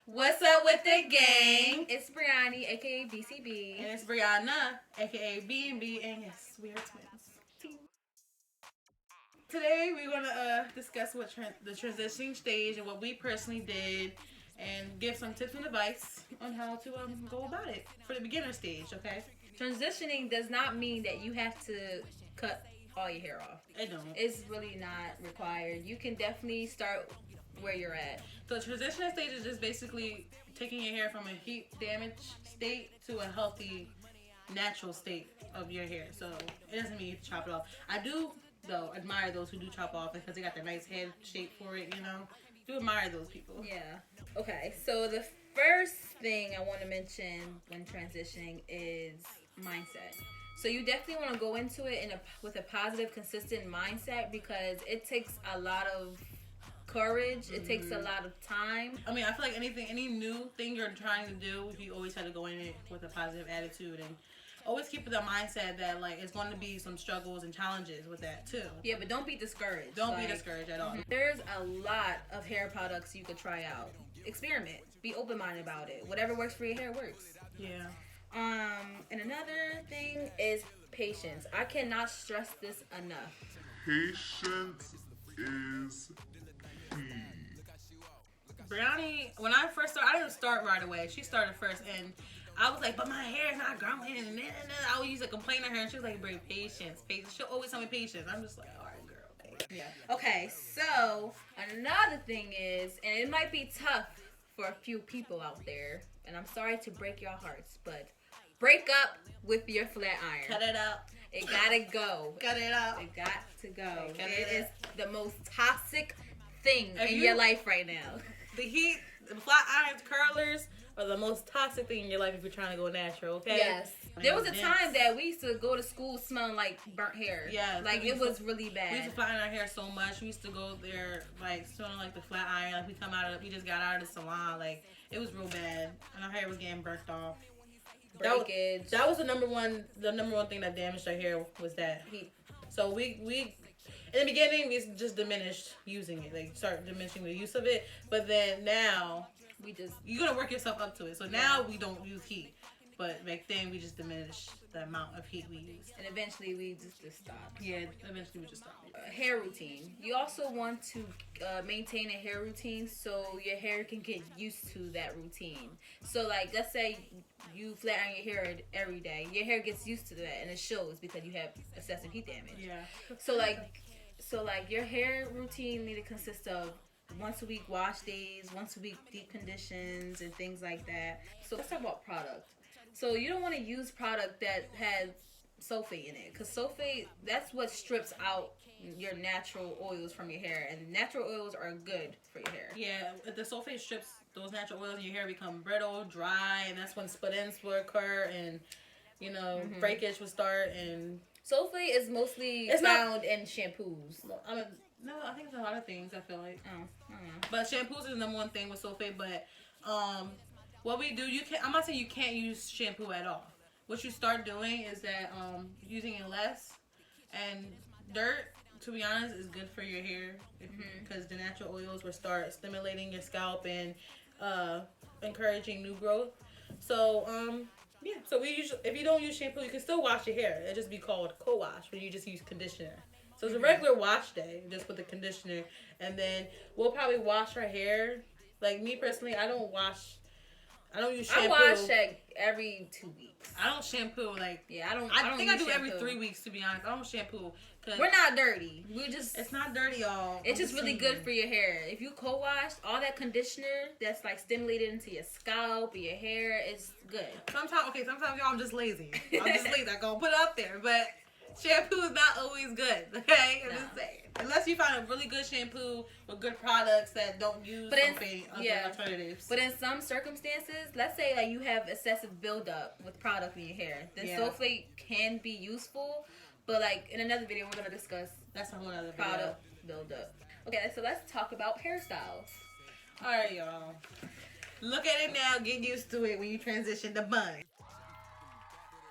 What's up with the gang? It's Brianni, aka BCB. And it's Brianna, aka B&B, and yes, we are twins. Today we're going to discuss the transitioning stage and what we personally did and give some tips and advice on how to go about it for the beginner stage, okay? Transitioning does not mean that you have to cut all your hair off. It don't. It's really not required. You can definitely start where you're at. The transitioning stage is just basically taking your hair from a heat damaged state to a healthy, natural state of your hair. So it doesn't mean you have to chop it off. I do, though, admire those who do chop off because they got the nice head shape for it, you know. Do admire those people. Yeah. Okay, so the first thing I want to mention when transitioning is mindset. So you definitely want to go into it with a positive, consistent mindset because it takes a lot of courage. It takes a lot of time. I mean, I feel like any new thing you're trying to do, you always have to go in it with a positive attitude and always keep the mindset that like it's going to be some struggles and challenges with that too. Yeah, but don't be discouraged. Don't be discouraged at all. There's a lot of hair products you could try out. Experiment. Be open-minded about it. Whatever works for your hair works. Yeah. And another thing is patience. I cannot stress this enough. Patience is key. Brianni, when I first started, I didn't start right away. She started first, and I was like, but my hair is not growing, and then I always used to complain to her, and she was like, bring patience. She'll always tell me patience. I'm just like, all right, girl, okay. Yeah. Okay, so another thing is, and it might be tough for a few people out there, and I'm sorry to break your hearts, but break up with your flat iron. Cut it out. It gotta go. Cut it out. It got to go. It is the most toxic thing in your life right now. The heat, the flat irons, curlers are the most toxic thing in your life if you're trying to go natural, okay? Yes. There was a time that we used to go to school smelling like burnt hair. Yeah. Like it was really bad. We used to flat iron our hair so much. We used to go there like smelling like the flat iron. Like we just got out of the salon. Like it was real bad. And our hair was getting burnt off. Breakage. That was the number one thing that damaged our hair was that heat. So we in the beginning we just diminished using it, like start diminishing the use of it. But then now you're gonna work yourself up to it. So now we don't use heat, but back then we just diminished the amount of heat we used. And eventually we just stopped. Yeah, eventually we just stopped. Hair routine. You also want to maintain a hair routine so your hair can get used to that routine. So like, let's say you flat iron your hair every day. Your hair gets used to that, and it shows because you have excessive heat damage. Yeah. So like your hair routine need to consist of once a week wash days, once a week deep conditions, and things like that. So let's talk about product. So you don't want to use product that has sulfate in it, because sulfate, that's what strips out your natural oils from your hair, and natural oils are good for your hair. Yeah, if the sulfate strips those natural oils in your hair become brittle, dry, and that's when split ends will occur, and breakage will start. And sulfate is mostly found in shampoos. No, I think it's a lot of things. I feel like. Oh, but shampoos is the number one thing with sulfate. But what we do, I'm not saying you can't use shampoo at all. What you start doing is that using it less, and dirt, to be honest, is good for your hair because the natural oils will start stimulating your scalp and encouraging new growth. So so if you don't use shampoo, you can still wash your hair. It just be called co-wash when you just use conditioner. So it's a regular wash day, just with the conditioner, and then we'll probably wash our hair. Like me personally, I don't use shampoo. I wash like every 2 weeks. I don't shampoo like. Yeah, I don't. I think I do shampoo. every 3 weeks, to be honest. I don't shampoo. We're not dirty. It's not dirty, y'all. It's just really good for your hair. If you co-wash, all that conditioner that's like stimulated into your scalp or your hair is good. Sometimes y'all, I'm just lazy. I'm gonna put it up there, but shampoo is not always good. Okay, I'm just saying. Unless you find a really good shampoo with good products that don't use alternatives. But in some circumstances, let's say like you have excessive buildup with product in your hair, then sulfate can be useful. But like in another video, we're gonna discuss that's a whole other product buildup. Okay, so let's talk about hairstyles. All right, y'all. Look at it now. Get used to it when you transition to bun.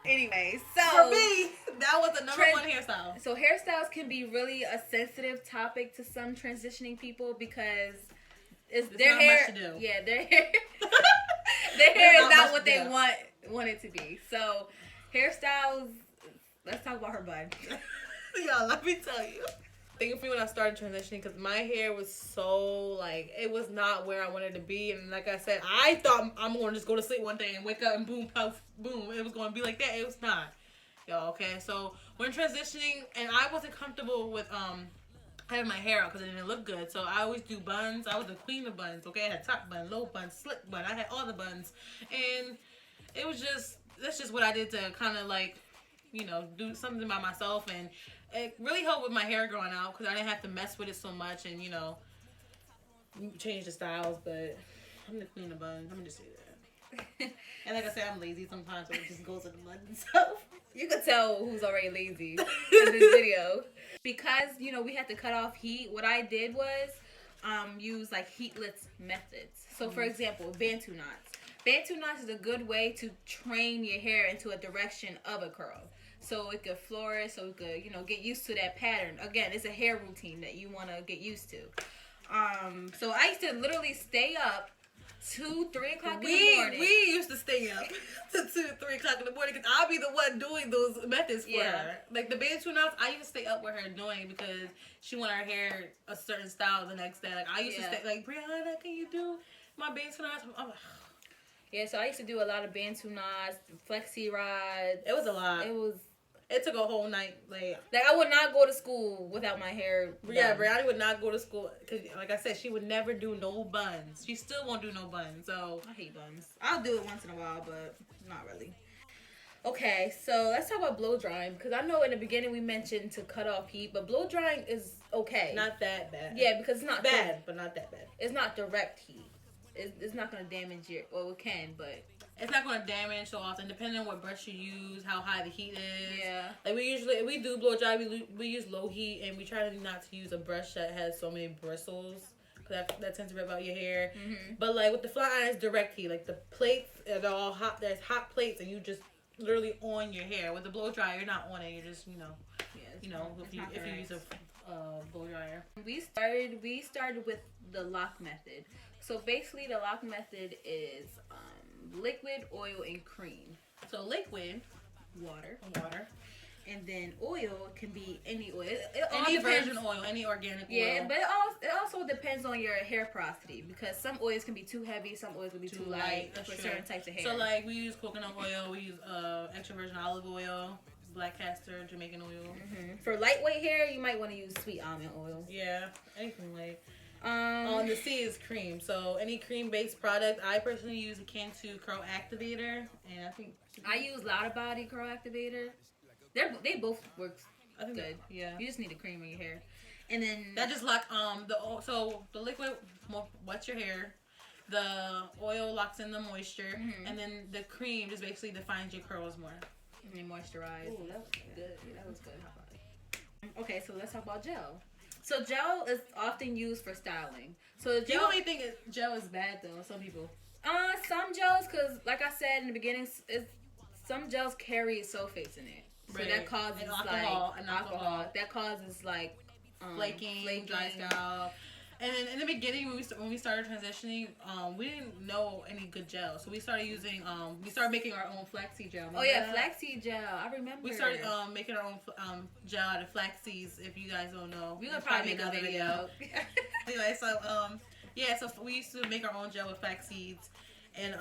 Anyway, so for me, that was the number one hairstyle. So hairstyles can be really a sensitive topic to some transitioning people because their not hair. much to do. Yeah, their hair. Their hair is not not much what to they do. want it to be. So, hairstyles. Let's talk about her bun. Y'all, let me tell you. Thinking for me when I started transitioning, because my hair was so, like, it was not where I wanted to be. And like I said, I thought I'm going to just go to sleep one day and wake up and boom, puff, boom. It was going to be like that. It was not. Yo, okay? So when transitioning, and I wasn't comfortable with having my hair out because it didn't look good. So I always do buns. I was the queen of buns, okay? I had top bun, low bun, slick bun. I had all the buns. And it was just, that's just what I did to kind of, like, you know, do something by myself. And it really helped with my hair growing out because I didn't have to mess with it so much and, you know, change the styles. But I'm the queen of buns. I'm going to just say that. And like I said, I'm lazy sometimes, so it just goes in the bun itself. You could tell who's already lazy in this video. Because, you know, we had to cut off heat, what I did was use like heatless methods. So for example, Bantu knots. Bantu knots is a good way to train your hair into a direction of a curl. So it could flourish, so it could, you know, get used to that pattern. Again, it's a hair routine that you want to get used to. So I used to literally stay up 2-3 o'clock in the morning. We used to stay up to 2-3 o'clock in the morning because I'll be the one doing those methods for her. Like the Bantu knots, I used to stay up with her doing because she wanted her hair a certain style the next day. Like I used to stay like, Brianna, can you do my Bantu knots? I'm like, yeah, so I used to do a lot of Bantu knots, flexi rods. it was a lot. It took a whole night. Like I would not go to school without my hair done. Yeah, Brianna would not go to school because, like I said, she would never do no buns. She still won't do no buns. So I hate buns. I'll do it once in a while, but not really. Okay, so let's talk about blow drying because I know in the beginning we mentioned to cut off heat, but blow drying is okay. Not that bad. Yeah, because it's not bad, but not that bad. It's not direct heat. It's not going to damage your. Well, it can, but it's not going to damage so often, depending on what brush you use, how high the heat is. Yeah. Like if we do blow dry, we use low heat, and we try not to use a brush that has so many bristles, because that tends to rip out your hair. Mm-hmm. But like with the flat iron, it's direct heat. Like the plates, they're all hot. There's hot plates, and you just literally on your hair. With the blow dryer, you're not on it. You're just, if you use a blow dryer. We started with the lock method. So basically, the lock method is liquid, oil, and cream. So liquid, water, and then oil can be any oil. It all any depends. virgin oil, any organic oil. Yeah, but it also depends on your hair porosity because some oils can be too heavy, some oils can be too light for certain types of hair. So like we use coconut oil, we use extra virgin olive oil, black castor, Jamaican oil. Mm-hmm. For lightweight hair, you might want to use sweet almond oil. Yeah, anything light. The C is cream. So any cream-based product, I personally use a Cantu Curl Activator, and I think I use Lotta Body Curl Activator. They both work good. Yeah, you just need a cream in your hair, and then that just lock the liquid wets your hair, the oil locks in the moisture, and then the cream just basically defines your curls more. And then moisturize. Ooh, that was good. Yeah, that was good. Okay, so let's talk about gel. So gel is often used for styling. So gel. You only think gel is bad though. Some people. Some gels, because like I said in the beginning, some gels carry sulfates in it, so that causes alcohol. That causes like flaking, dry scalp. And then in the beginning, when we started transitioning, we didn't know any good gel, so we started using we started making our own flaxseed gel. Remember that? Flaxseed gel. I remember. We started making our own gel out of flax seeds. If you guys don't know, we're gonna probably make another video. Anyway, so so we used to make our own gel with flax seeds, and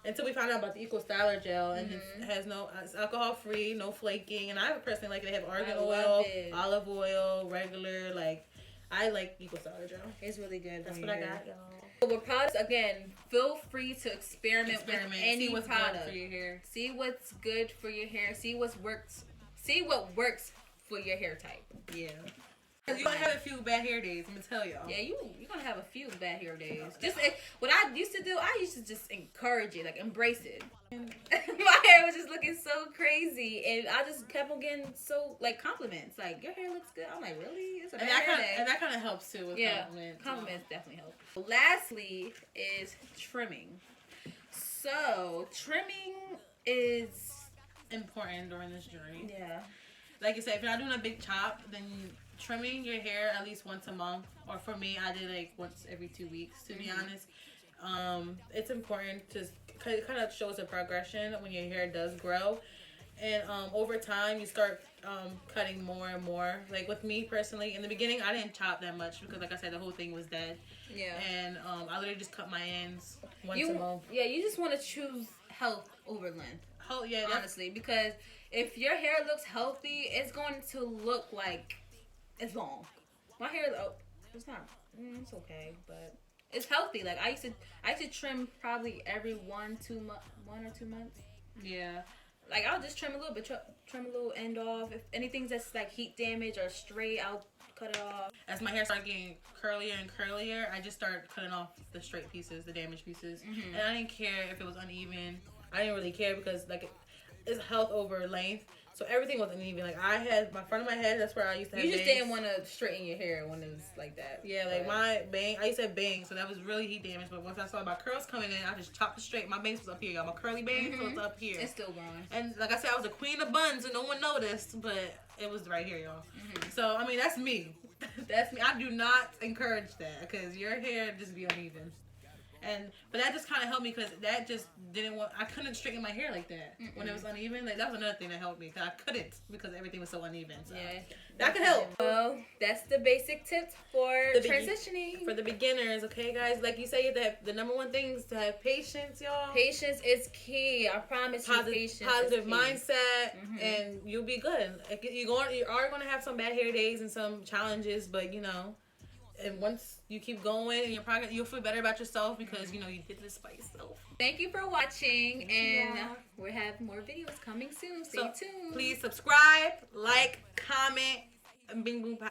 until we found out about the Eco Styler gel, and it has it's alcohol free, no flaking, and I personally like it. They have argan oil, olive oil, regular I like Eco Styler gel. It's really good. That's what I got, y'all. So with products, again, feel free to experiment with any what's product. good for your hair. See what's good for your hair. See what works for your hair type. Yeah. You're gonna have a few bad hair days, I'm gonna tell y'all. Yeah, you're gonna have a few bad hair days. Just what I used to do, I used to just encourage it, like embrace it. My hair was just looking so crazy, and I just kept on getting so compliments, like your hair looks good. I'm like, really? It's a bad hair day. And that kind of helps too with compliments. Compliments definitely help. Lastly is trimming. So trimming is important during this journey. Yeah. Like you said, if you're not doing a big chop, then trimming your hair at least once a month, or for me, I did like once every 2 weeks. To be honest, it's important to it kind of shows a progression when your hair does grow, and over time you start cutting more and more. Like with me personally, in the beginning, I didn't chop that much because, like I said, the whole thing was dead. Yeah. And I literally just cut my ends once You a month. yeah, you just want to choose health over length. Oh yeah, that's Honestly, because if your hair looks healthy, it's going to look like it's long. My hair, it's not. It's okay, but it's healthy. Like I used to trim probably every 1 or 2 months. yeah. Like I'll just trim a little bit, trim a little end off. If anything's that's like heat damage or straight, I'll cut it off. As my hair started getting curlier and curlier, I just started cutting off the straight pieces, the damaged pieces, and I didn't care if it was uneven. I didn't really care because like it's health over length, so everything was uneven. Like I had my front of my head, that's where I used to have. You just bangs. didn't want to straighten your hair when it was like that. Yeah, like my bang, I used to have bangs, so that was really heat damage. But once I saw my curls coming in, I just chopped it straight. My bangs was up here, y'all. My curly bangs was up here. It's still growing. And like I said, I was a queen of buns, and no one noticed, but it was right here, y'all. So I mean, that's me. That's me. I do not encourage that because your hair just be uneven. But that just kind of helped me because that just didn't want. I couldn't straighten my hair like that when it was uneven. Like that was another thing that helped me because I couldn't because everything was so uneven. So Yeah, that could help. Well, that's the basic tips for transitioning. For the beginners, okay, guys. Like you say, that the number one thing is to have patience, y'all. Patience is key. I promise you, patience. Positive is key. mindset, and you'll be good. Like, you are going to have some bad hair days and some challenges, but you know. And once you keep going in your progress, you'll feel better about yourself because you know you did this by yourself. Thank you for watching, and we'll have more videos coming soon. Stay tuned. Please subscribe, like, comment, and bing boom pow.